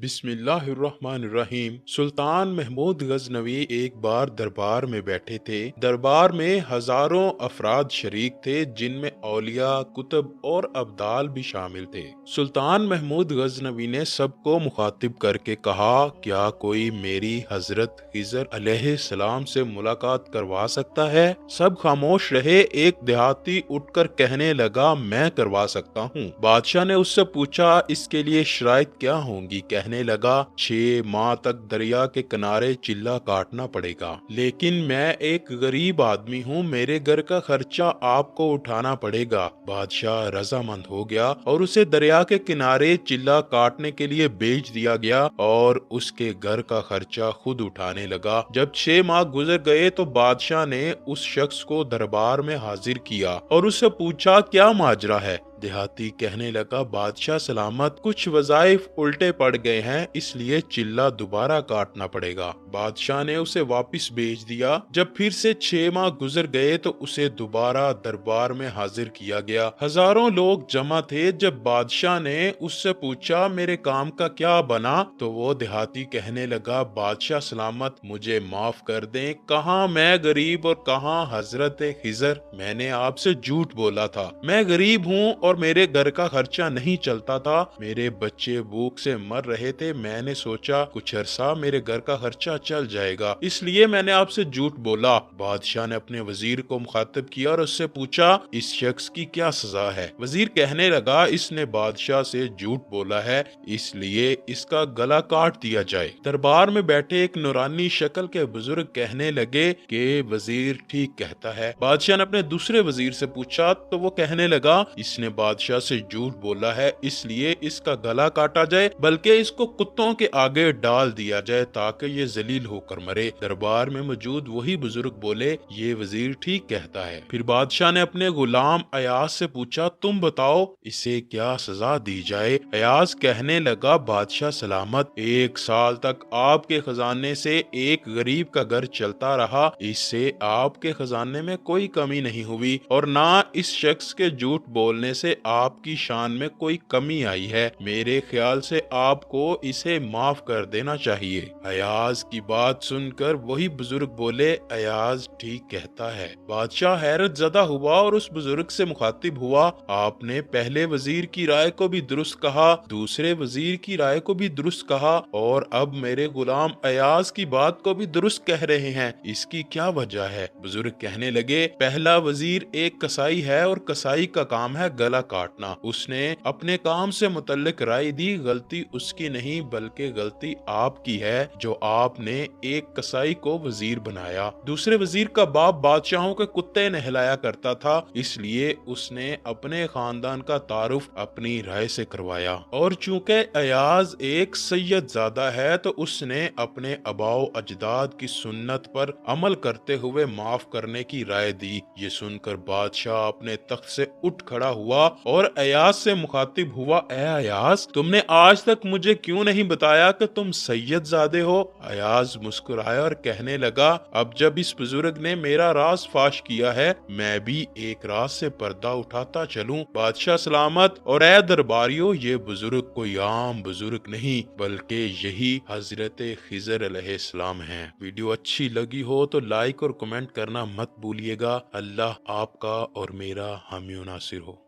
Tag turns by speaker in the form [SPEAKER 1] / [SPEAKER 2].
[SPEAKER 1] बिस्मिल्लाहिर्रहमानिर्रहीम। सुल्तान महमूद गजनवी एक बार दरबार में बैठे थे। दरबार में हजारों अफराद शरीक थे, जिनमें औलिया, कुतुब और अब्दाल भी शामिल थे। सुल्तान महमूद गजनवी ने सबको मुखातिब करके कहा, क्या कोई मेरी हजरत खिजर अलैहिस्सलाम से मुलाकात करवा सकता है? सब खामोश रहे। एक देहाती उठकर कहने लगा, मैं करवा सकता हूँ। बादशाह ने उससे पूछा, इसके लिए शराइत क्या होंगी? कहने लगा, 6 माह तक दरिया के किनारे चिल्ला काटना पड़ेगा, लेकिन मैं एक गरीब आदमी हूँ, मेरे घर का खर्चा आपको उठाना पड़ेगा। बादशाह रजामंद हो गया और उसे दरिया के किनारे चिल्ला काटने के लिए भेज दिया गया और उसके घर का खर्चा खुद उठाने लगा। जब 6 माह गुजर गए तो बादशाह ने उस शख्स को दरबार में हाजिर किया और उससे पूछा, क्या माजरा है? देहाती कहने लगा, बादशाह सलामत, कुछ वज़ाइफ उल्टे पड़ गए हैं, इसलिए चिल्ला दोबारा काटना पड़ेगा। बादशाह ने उसे वापस भेज दिया। जब फिर से 6 माह गुजर गए तो उसे दोबारा दरबार में हाजिर किया गया। हजारों लोग जमा थे। जब बादशाह ने उससे पूछा, मेरे काम का क्या बना? तो वो देहाती कहने लगा, बादशाह सलामत, मुझे माफ कर दें, कहाँ मैं गरीब और कहाँ हजरत खिजर। मैंने आपसे झूठ बोला था। मैं गरीब हूँ और मेरे घर का खर्चा नहीं चलता था। मेरे बच्चे भूख से मर रहे थे। मैंने सोचा कुछ अरसा मेरे घर का खर्चा चल जाएगा, इसलिए मैंने आपसे झूठ बोला। बादशाह ने अपने वजीर को मुखातिब किया और उससे पूछा, इस शख्स की क्या सजा है? वजीर कहने लगा, इसने बादशाह से झूठ बोला है, इसलिए इसका गला काट दिया जाए। दरबार में बैठे एक नूरानी शक्ल के बुजुर्ग कहने लगे कि वजीर ठीक कहता है। बादशाह ने अपने दूसरे वजीर से पूछा तो वो कहने लगा, इसने बादशाह से झूठ बोला है, इसलिए इसका गला काटा जाए, बल्कि इसको कुत्तों के आगे डाल दिया जाए ताकि ये जलील होकर मरे। दरबार में मौजूद वही बुजुर्ग बोले, ये वजीर ठीक कहता है। फिर बादशाह ने अपने गुलाम अयाज से पूछा, तुम बताओ इसे क्या सजा दी जाए? अयाज कहने लगा, बादशाह सलामत, 1 साल तक आपके खजाने से एक गरीब का घर चलता रहा, इससे आपके खजाने में कोई कमी नहीं हुई और ना इस शख्स के झूठ बोलने से आपकी शान में कोई कमी आई है। मेरे ख्याल से आपको इसे माफ कर देना चाहिए। अयाज की बात सुनकर वही बुजुर्ग बोले, अयाज ठीक कहता है। बादशाह हैरत ज़दा हुआ और उस बुजुर्ग से मुखातिब हुआ, आपने पहले वजीर की राय को भी दुरुस्त कहा, दूसरे वजीर की राय को भी दुरुस्त कहा और अब मेरे गुलाम अयाज की बात को भी दुरुस्त कह रहे हैं, इसकी क्या वजह है? बुजुर्ग कहने लगे, पहला वजीर एक कसाई है और कसाई का काम है गला काटना। उसने अपने काम से मुतल्लिक राय दी, गलती उसकी नहीं बल्कि गलती आपकी है जो आपने एक कसाई को वजीर बनाया। दूसरे वजीर का बाप बादशाहों के कुत्ते नहलाया करता था, इसलिए उसने अपने खानदान का तारुफ अपनी राय से करवाया और चूंकि अयाज एक सैयद ज़ादा है तो उसने अपने अबाओ अजदाद की सुन्नत पर अमल करते हुए माफ करने की राय दी। ये सुनकर बादशाह अपने तख्त से उठ खड़ा हुआ और अयाज से मुखातिब हुआ, ए अयाज, तुमने आज तक मुझे क्यों नहीं बताया कि तुम सैयद ज़ादे हो? अयाज मुस्कुराया और कहने लगा, अब जब इस बुजुर्ग ने मेरा राज फाश किया है, मैं भी एक राज से पर्दा उठाता चलूं। बादशाह सलामत और ए दरबारियों, ये बुजुर्ग कोई आम बुजुर्ग नहीं बल्कि यही हजरत खिजर अलैहिस्सलाम हैं। वीडियो अच्छी लगी हो तो लाइक और कमेंट करना मत भूलिएगा। अल्लाह आपका और मेरा हामी नासिर हो।